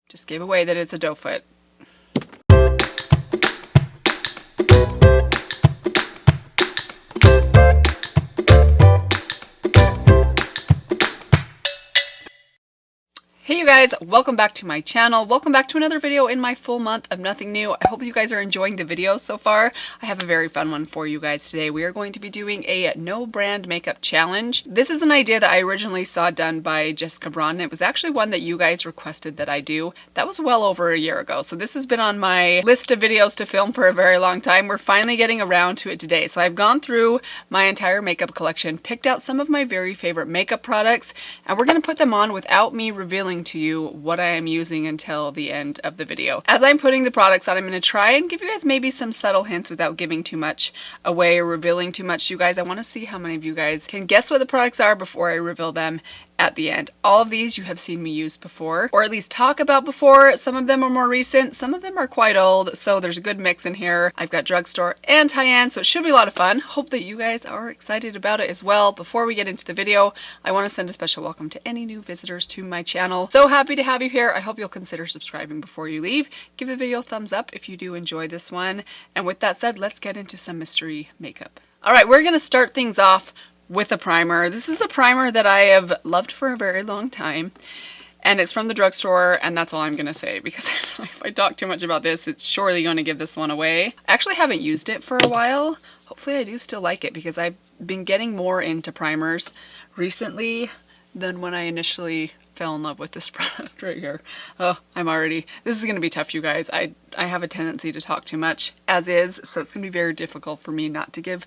Just gave away that it's a doe foot. Hey you guys, welcome back to my channel. Welcome back to another video in my full month of nothing new. I hope you guys are enjoying the video so far. I have a very fun one for you guys today. We are going to be doing a no brand makeup challenge. This is an idea that I originally saw done by Jessica Braun. It was actually one that you guys requested that I do. That was well over a year ago. So this has been on my list of videos to film for a very long time. We're finally getting around to it today. So I've gone through my entire makeup collection, picked out some of my very favorite makeup products, and we're going to put them on without me revealing to you what I am using until the end of the video. As I'm putting the products on, I'm going to try and give you guys maybe some subtle hints without giving too much away or revealing too much to you guys. I want to see how many of you guys can guess what the products are before I reveal them at the end. All of these you have seen me use before, or at least talk about before. Some of them are more recent, some of them are quite old, so there's a good mix in here. I've got drugstore and high-end, so it should be a lot of fun. Hope that you guys are excited about it as well. Before we get into the video, I want to send a special welcome to any new visitors to my channel. So happy to have you here. I hope you'll consider subscribing before you leave. Give the video a thumbs up if you do enjoy this one. And with that said, let's get into some mystery makeup. All right, we're gonna start things off with a primer. This is a primer that I have loved for a very long time, and it's from the drugstore, and that's all I'm gonna say, because if I talk too much about this, it's surely gonna give this one away. I actually haven't used it for a while. Hopefully I do still like it, because I've been getting more into primers recently than when I initially fell in love with this product right here. Oh, this is gonna be tough, you guys. I have a tendency to talk too much as is, so it's gonna be very difficult for me not to give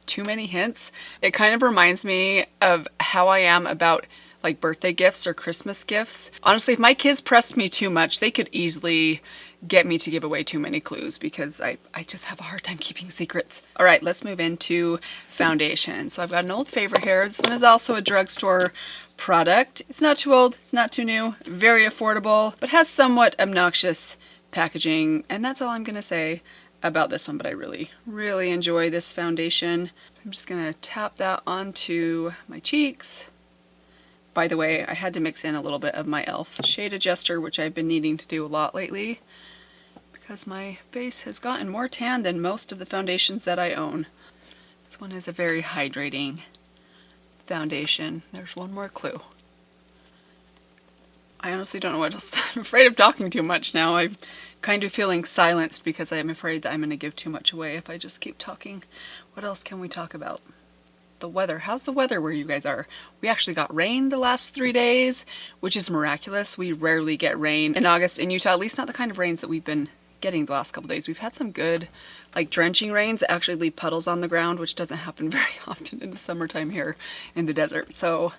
too many hints. It kind of reminds me of how I am about like birthday gifts or Christmas gifts. Honestly, if my kids pressed me too much, they could easily get me to give away too many clues, because I just have a hard time keeping secrets. All right, let's move into foundation. So I've got an old favorite here. This one is also a drugstore product. It's not too old, it's not too new, very affordable, but has somewhat obnoxious packaging, and that's all I'm gonna say about this one. But I really, really enjoy this foundation. I'm just gonna tap that onto my cheeks. By the way, I had to mix in a little bit of my e.l.f. shade adjuster, which I've been needing to do a lot lately, because my face has gotten more tan than most of the foundations that I own. This one is a very hydrating foundation. There's one more clue. I honestly don't know what else. I'm afraid of talking too much now. I'm kind of feeling silenced because I'm afraid that I'm going to give too much away if I just keep talking. What else can we talk about? The weather. How's the weather where you guys are? We actually got rain the last 3 days, which is miraculous. We rarely get rain in August in Utah, at least not the kind of rains that we've been getting the last couple days. We've had some good, like, drenching rains that actually leave puddles on the ground, which doesn't happen very often in the summertime here in the desert. So,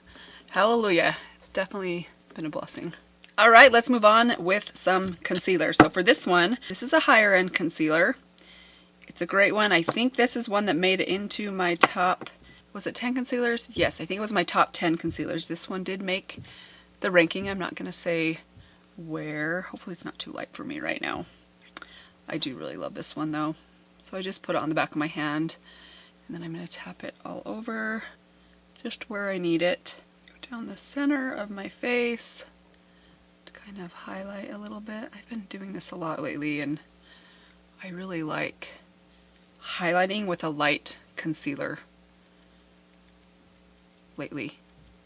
hallelujah. It's definitely been a blessing. All right, let's move on with some concealer. So for this one, this is a higher end concealer. It's a great one. I think this is one that made it into my top, was it 10 concealers? Yes, I think it was my top 10 concealers. This one did make the ranking. I'm not gonna say where. Hopefully it's not too light for me right now. I do really love this one though. So I just put it on the back of my hand, and then I'm gonna tap it all over, just where I need it. Go down the center of my face, kind of highlight a little bit. I've been doing this a lot lately, and I really like highlighting with a light concealer lately,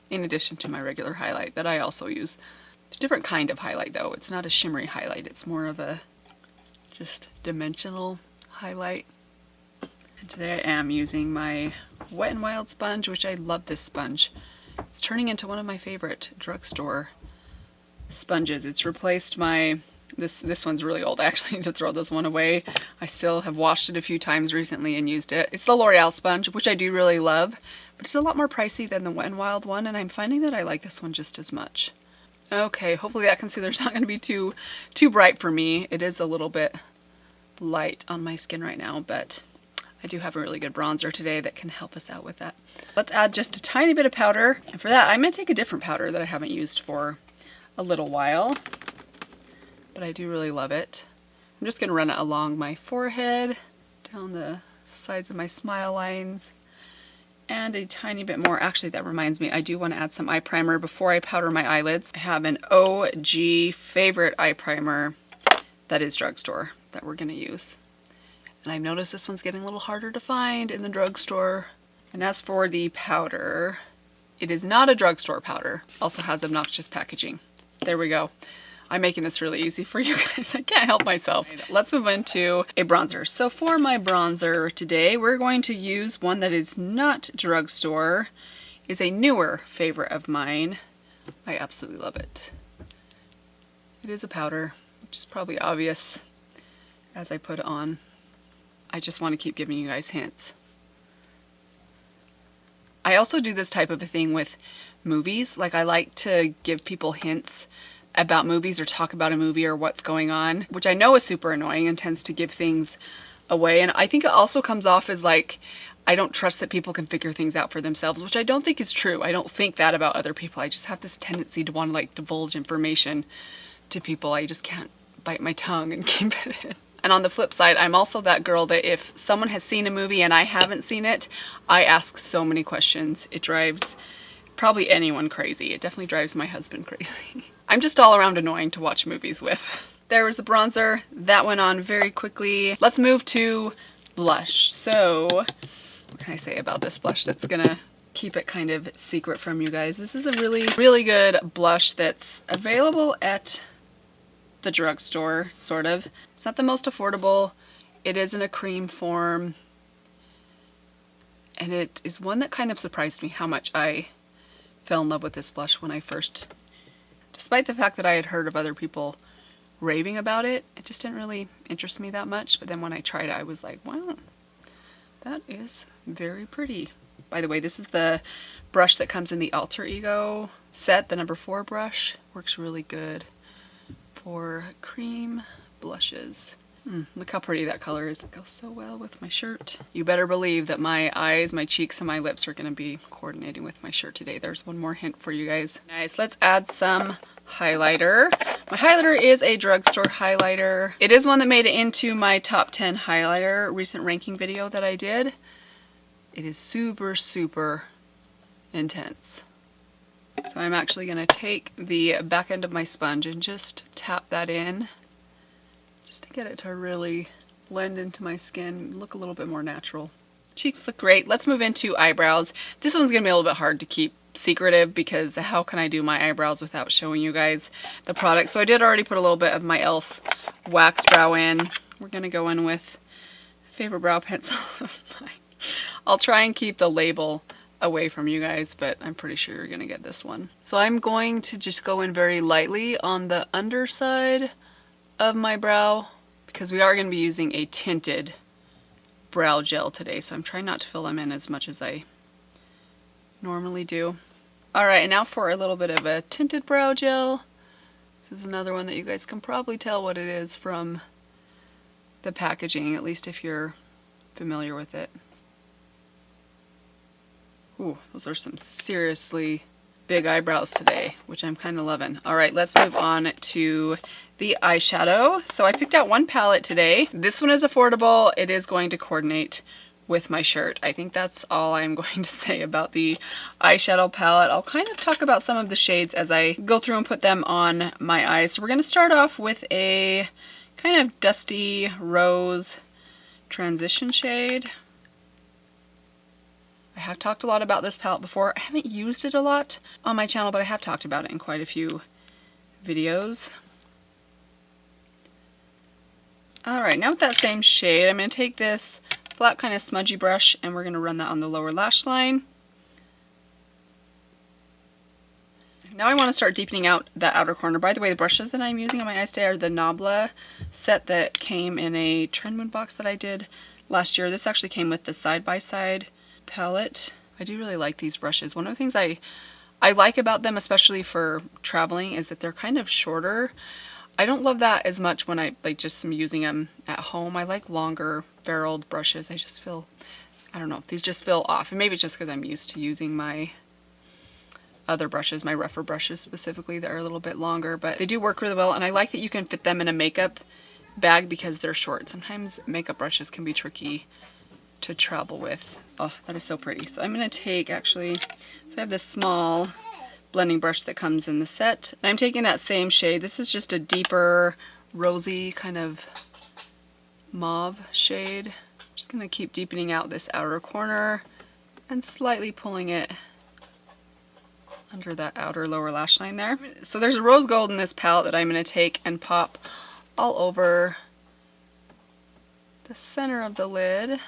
in addition to my regular highlight that I also use. It's a different kind of highlight though. It's not a shimmery highlight. It's more of a just dimensional highlight. And today I am using my Wet n Wild sponge, which I love this sponge. It's turning into one of my favorite drugstore sponges. It's replaced my, this one's really old. I actually need to throw this one away. I still have washed it a few times recently and used it. It's the L'Oreal sponge, which I do really love, but it's a lot more pricey than the Wet n Wild one, and I'm finding that I like this one just as much. Okay, hopefully that concealer's not going to be too bright for me. It is a little bit light on my skin right now, but I do have a really good bronzer today that can help us out with that. Let's add just a tiny bit of powder, and for that I'm going to take a different powder that I haven't used for a little while, but I do really love it. I'm just going to run it along my forehead, down the sides of my smile lines, and a tiny bit more. Actually, that reminds me, I do want to add some eye primer before I powder my eyelids. I have an OG favorite eye primer that is drugstore that we're going to use. And I've noticed this one's getting a little harder to find in the drugstore. And as for the powder, it is not a drugstore powder. Also has obnoxious packaging. There we go. I'm making this really easy for you guys. I can't help myself. Let's move into a bronzer. So for my bronzer today, we're going to use one that is not drugstore. It's a newer favorite of mine. I absolutely love it. It is a powder, which is probably obvious as I put it on. I just want to keep giving you guys hints. I also do this type of a thing with movies. Like, I like to give people hints about movies or talk about a movie or what's going on, which I know is super annoying and tends to give things away. And I think it also comes off as like, I don't trust that people can figure things out for themselves, which I don't think is true. I don't think that about other people. I just have this tendency to want to like divulge information to people. I just can't bite my tongue and keep it in. And on the flip side, I'm also that girl that if someone has seen a movie and I haven't seen it, I ask so many questions. It drives probably anyone crazy. It definitely drives my husband crazy. I'm just all around annoying to watch movies with. There was the bronzer. That went on very quickly. Let's move to blush. So, what can I say about this blush that's gonna keep it kind of secret from you guys? This is a really, really good blush that's available at the drugstore, sort of. It's not the most affordable. It is in a cream form. And it is one that kind of surprised me how much I fell in love with this blush when I first, despite the fact that I had heard of other people raving about it, it just didn't really interest me that much. But then when I tried it, I was like, wow, that is very pretty. By the way, this is the brush that comes in the Alter Ego set, the number 4 brush. Works really good for cream blushes. Look how pretty that color is. It goes so well with my shirt. You better believe that my eyes, my cheeks, and my lips are gonna be coordinating with my shirt today. There's one more hint for you guys. Nice, let's add some highlighter. My highlighter is a drugstore highlighter. It is one that made it into my top 10 highlighter recent ranking video that I did. It is super, super intense. So I'm actually gonna take the back end of my sponge and just tap that in, just to get it to really blend into my skin, look a little bit more natural. Cheeks look great. Let's move into eyebrows. This one's gonna be a little bit hard to keep secretive because how can I do my eyebrows without showing you guys the product? So I did already put a little bit of my e.l.f. wax brow in. We're gonna go in with favorite brow pencil of mine. I'll try and keep the label away from you guys, but I'm pretty sure you're gonna get this one. So I'm going to just go in very lightly on the underside of my brow because we are going to be using a tinted brow gel today, so I'm trying not to fill them in as much as I normally do. Alright, and now for a little bit of a tinted brow gel. This is another one that you guys can probably tell what it is from the packaging, at least if you're familiar with it. Ooh, those are some seriously big eyebrows today, which I'm kind of loving. All right, let's move on to the eyeshadow. So I picked out one palette today. This one is affordable. It is going to coordinate with my shirt. I think that's all I'm going to say about the eyeshadow palette. I'll kind of talk about some of the shades as I go through and put them on my eyes. So we're going to start off with a kind of dusty rose transition shade. I have talked a lot about this palette before. I haven't used it a lot on my channel, but I have talked about it in quite a few videos. Alright, now with that same shade, I'm going to take this flat kind of smudgy brush and we're going to run that on the lower lash line. Now I want to start deepening out that outer corner. By the way, the brushes that I'm using on my eyes today are the Nabla set that came in a Trend Moon box that I did last year. This actually came with the side-by-side palette. I do really like these brushes. One of the things I like about them, especially for traveling, is that they're kind of shorter. I don't love that as much when I just am using them at home. I like longer barreled brushes. I just feel, I don't know, these just feel off. And maybe it's just because I'm used to using my other brushes, my rougher brushes specifically, that are a little bit longer, but they do work really well. And I like that you can fit them in a makeup bag because they're short. Sometimes makeup brushes can be tricky to travel with. Oh, that is so pretty. So I'm going to take, actually, so I have this small blending brush that comes in the set. And I'm taking that same shade. This is just a deeper, rosy kind of mauve shade. I'm just going to keep deepening out this outer corner and slightly pulling it under that outer lower lash line there. So there's a rose gold in this palette that I'm going to take and pop all over the center of the lid.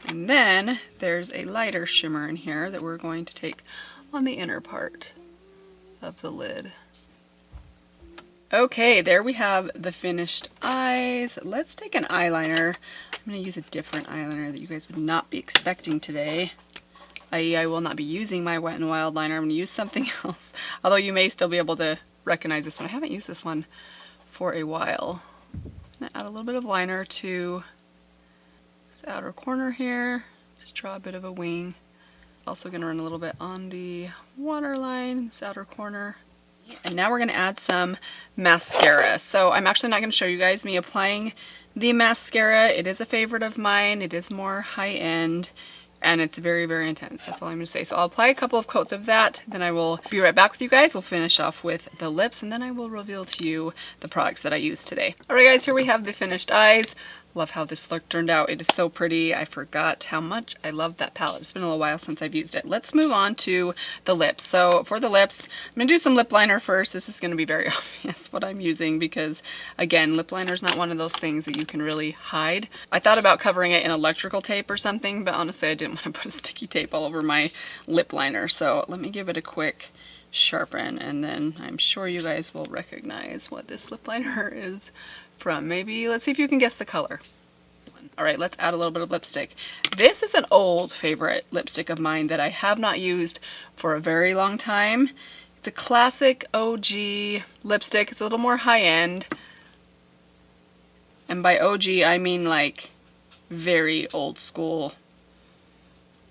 And then there's a lighter shimmer in here that we're going to take on the inner part of the lid. Okay, there we have the finished eyes. Let's take an eyeliner. I'm going to use a different eyeliner that you guys would not be expecting today. I will not be using my Wet n Wild liner. I'm going to use something else. Although you may still be able to recognize this one. I haven't used this one for a while. I'm going to add a little bit of liner to this outer corner here. Just draw a bit of a wing. Also going to run a little bit on the waterline, this outer corner. And now we're going to add some mascara. So I'm actually not going to show you guys me applying the mascara. It is a favorite of mine. It is more high-end. And it's very, very intense. That's all I'm going to say. So I'll apply a couple of coats of that. Then I will be right back with you guys. We'll finish off with the lips. And then I will reveal to you the products that I used today. Alright guys, here we have the finished eyes. Love how this look turned out. It is so pretty. I forgot how much I love that palette. It's been a little while since I've used it. Let's move on to the lips. So for the lips, I'm going to do some lip liner first. This is going to be very obvious what I'm using because, again, lip liner is not one of those things that you can really hide. I thought about covering it in electrical tape or something, but honestly I didn't want to put a sticky tape all over my lip liner. So let me give it a quick sharpen and then I'm sure you guys will recognize what this lip liner is from. Maybe, let's see if you can guess the color. Alright, let's add a little bit of lipstick. This is an old favorite lipstick of mine that I have not used for a very long time. It's a classic OG lipstick. It's a little more high-end. And by OG, I mean like very old school.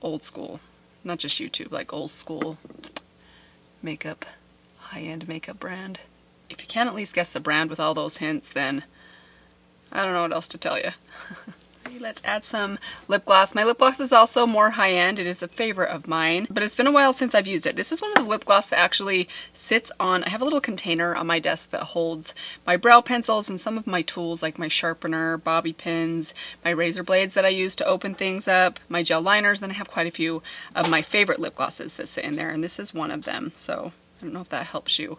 Old school. Not just YouTube, like old school makeup, high-end makeup brand. If you can't at least guess the brand with all those hints, then I don't know what else to tell you. Let's add some lip gloss. My lip gloss is also more high-end. It is a favorite of mine, but it's been a while since I've used it. This is one of the lip gloss that actually sits on, I have a little container on my desk that holds my brow pencils and some of my tools like my sharpener, bobby pins, my razor blades that I use to open things up, my gel liners. Then I have quite a few of my favorite lip glosses that sit in there, and this is one of them. So I don't know if that helps you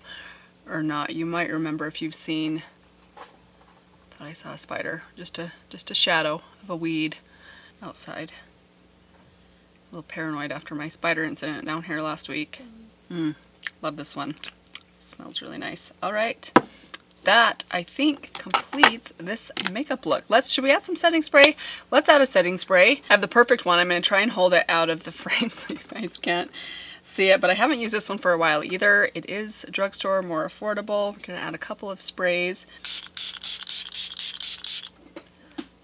or not. You might remember if you've seen, I saw a spider, just a shadow of a weed outside. A little paranoid after my spider incident down here last week. Love this one. Smells really nice. All right, that I think completes this makeup look. Should we add some setting spray? Let's add a setting spray. I have the perfect one. I'm going to try and hold it out of the frame so you guys can't see it, but I haven't used this one for a while either. It is drugstore, more affordable. We're going to add a couple of sprays.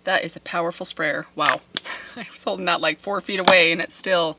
That is a powerful sprayer. Wow. I was holding that like 4 feet away and it still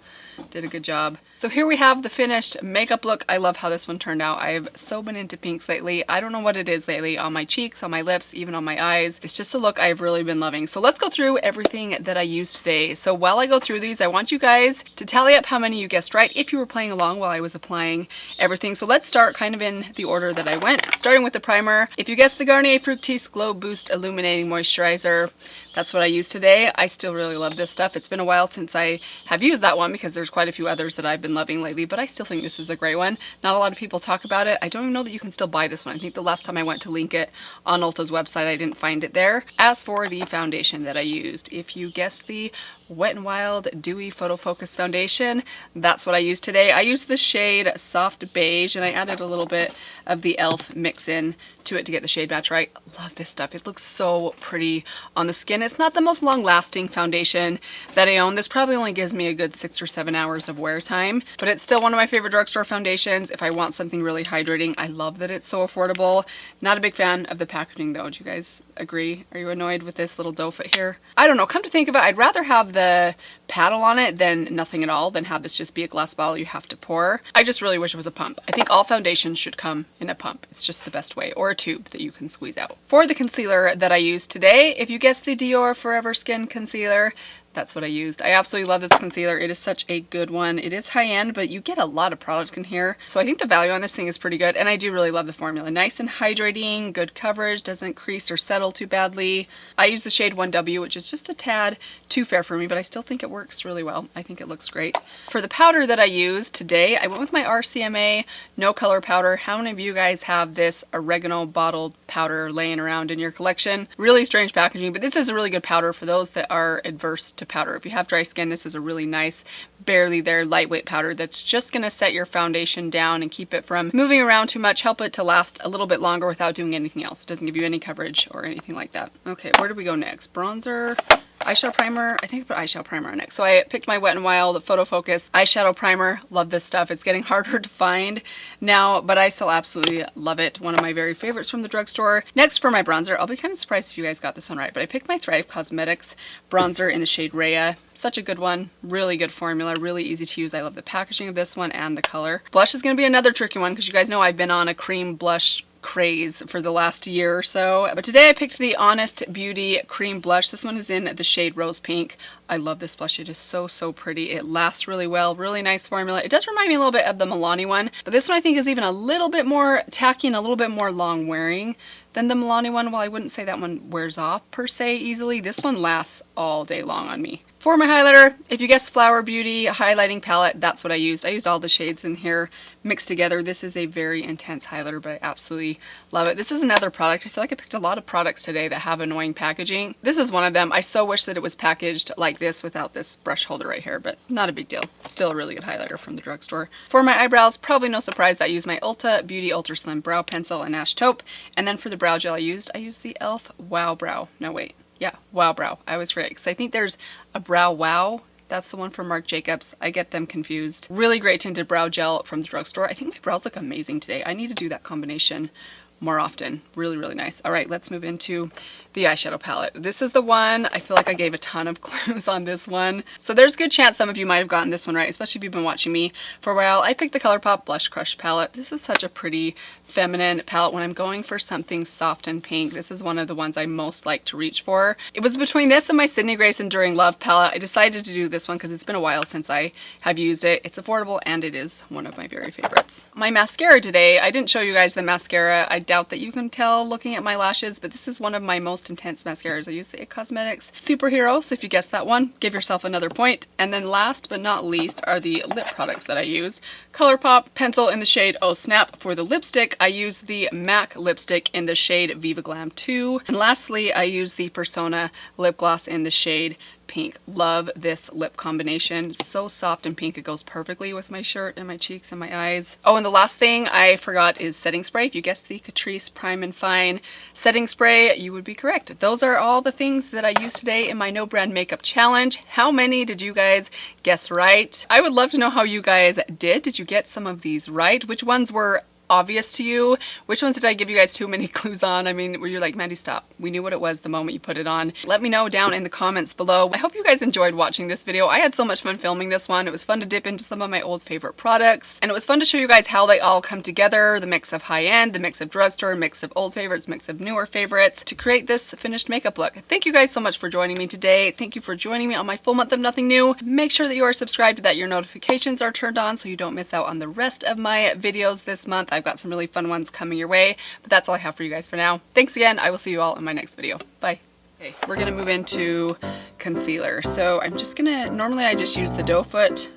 did a good job. So here we have the finished makeup look. I love how this one turned out. I've so been into pinks lately. I don't know what it is lately on my cheeks, on my lips, even on my eyes. It's just a look I've really been loving. So let's go through everything that I used today. So while I go through these, I want you guys to tally up how many you guessed right if you were playing along while I was applying everything. So let's start kind of in the order that I went, starting with the primer. If you guessed the Garnier Fructis Glow Boost Illuminating Moisturizer, that's what I used today. I still really love this stuff. It's been a while since I have used that one because there's quite a few others that I've been loving lately, but I still think this is a great one. Not a lot of people talk about it. I don't even know that you can still buy this one. I think the last time I went to link it on Ulta's website, I didn't find it there. As for the foundation that I used, if you guessed the Wet n Wild Dewy Photo Focus Foundation, that's what I used today. I used the shade Soft Beige and I added a little bit of the e.l.f. mix in to it to get the shade match right. Love this stuff. It looks so pretty on the skin. It's not the most long-lasting foundation that I own. This probably only gives me a good 6 or 7 hours of wear time, but it's still one of my favorite drugstore foundations if I want something really hydrating. I love that it's so affordable. Not a big fan of the packaging though. Do you guys agree? Are you annoyed with this little doe foot here? I don't know. Come to think of it, I'd rather have the paddle on it than nothing at all, than have this just be a glass bottle you have to pour. I just really wish it was a pump. I think all foundations should come in a pump. It's just the best way, or a tube that you can squeeze out. For the concealer that I used today, if you guessed the Dior Forever Skin Concealer, That's what I used. I absolutely love this concealer. It is such a good one. It is high-end, but you get a lot of product in here. So I think the value on this thing is pretty good, and I do really love the formula. Nice and hydrating, good coverage, doesn't crease or settle too badly. I use the shade 1W, which is just a tad too fair for me, but I still think it works really well. I think it looks great. For the powder that I used today, I went with my RCMA No Color powder. How many of you guys have this oregano bottled powder laying around in your collection? Really strange packaging, but this is a really good powder for those that are adverse to powder. If you have dry skin, this is a really nice, barely there, lightweight powder that's just going to set your foundation down and keep it from moving around too much, help it to last a little bit longer without doing anything else. It doesn't give you any coverage or anything like that. Okay, where do we go next? Bronzer, eyeshadow primer. I think I put eyeshadow primer on next. So I picked my Wet n Wild Photo Focus eyeshadow primer. Love this stuff. It's getting harder to find now, but I still absolutely love it. One of my very favorites from the drugstore. Next, for my bronzer, I'll be kind of surprised if you guys got this one right, but I picked my Thrive Cosmetics bronzer in the shade Rhea. Such a good one. Really good formula. Really easy to use. I love the packaging of this one and the color. Blush is going to be another tricky one because you guys know I've been on a cream blush craze for the last year or so. But today I picked the Honest Beauty Cream Blush. This one is in the shade Rose Pink. I love this blush. It is so, so pretty. It lasts really well. Really nice formula. It does remind me a little bit of the Milani one, but this one I think is even a little bit more tacky and a little bit more long wearing than the Milani one. While I wouldn't say that one wears off per se easily, this one lasts all day long on me. For my highlighter, if you guessed Flower Beauty highlighting palette, that's what I used. I used all the shades in here mixed together. This is a very intense highlighter, but I absolutely love it. This is another product. I feel like I picked a lot of products today that have annoying packaging. This is one of them. I so wish that it was packaged like this without this brush holder right here, but not a big deal. Still a really good highlighter from the drugstore. For my eyebrows, probably no surprise that I used my Ulta Beauty Ultra Slim Brow Pencil in Ash Taupe. And then for the brow gel I used the e.l.f. Wow Brow. No, wait. Yeah, Wow Brow. I always forget because I think there's a Brow Wow. That's the one from Marc Jacobs. I get them confused. Really great tinted brow gel from the drugstore. I think my brows look amazing today. I need to do that combination more often. Really, really nice. All right, let's move into the eyeshadow palette. This is the one. I feel like I gave a ton of clues on this one. So there's a good chance some of you might have gotten this one right, especially if you've been watching me for a while. I picked the ColourPop Blush Crush palette. This is such a pretty feminine palette. When I'm going for something soft and pink, this is one of the ones I most like to reach for. It was between this and my Sydney Grace Enduring Love palette. I decided to do this one because it's been a while since I have used it. It's affordable and it is one of my very favorites. My mascara today, I didn't show you guys the mascara. I doubt that you can tell looking at my lashes, but this is one of my most intense mascaras. I use the IT Cosmetics Superhero, so if you guessed that one, give yourself another point. And then last but not least are the lip products that I use. ColourPop pencil in the shade Oh Snap. For the lipstick, I use the MAC lipstick in the shade Viva Glam 2. And lastly, I use the Persona lip gloss in the shade Pink. Love this lip combination. So soft and pink. It goes perfectly with my shirt and my cheeks and my eyes. Oh, and the last thing I forgot is setting spray. If you guessed the Catrice Prime and Fine setting spray, you would be correct. Those are all the things that I used today in my no brand makeup challenge. How many did you guys guess right? I would love to know how you guys did. Did you get some of these right? Which ones were obvious to you? Which ones did I give you guys too many clues on? I mean, where you're like, Mandy, stop. We knew what it was the moment you put it on. Let me know down in the comments below. I hope you guys enjoyed watching this video. I had so much fun filming this one. It was fun to dip into some of my old favorite products, and it was fun to show you guys how they all come together, the mix of high-end, the mix of drugstore, mix of old favorites, mix of newer favorites to create this finished makeup look. Thank you guys so much for joining me today. Thank you for joining me on my full month of nothing new. Make sure that you are subscribed, that your notifications are turned on so you don't miss out on the rest of my videos this month. I've got some really fun ones coming your way, but that's all I have for you guys for now. Thanks again. I will see you all in my next video. Bye. Okay, we're gonna move into concealer. So I'm just gonna, normally I just use the doe foot.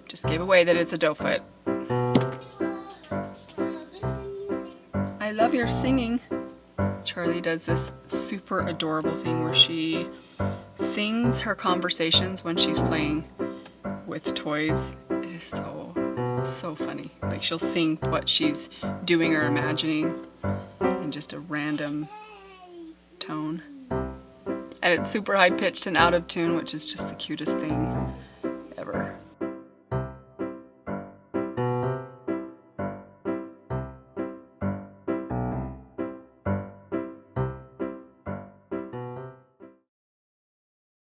Just gave away that it's a doe foot. I love your singing. Charlie does this super adorable thing where she sings her conversations when she's playing with toys. It is so funny. Like, she'll sing what she's doing or imagining in just a random tone. And it's super high pitched and out of tune, which is just the cutest thing ever.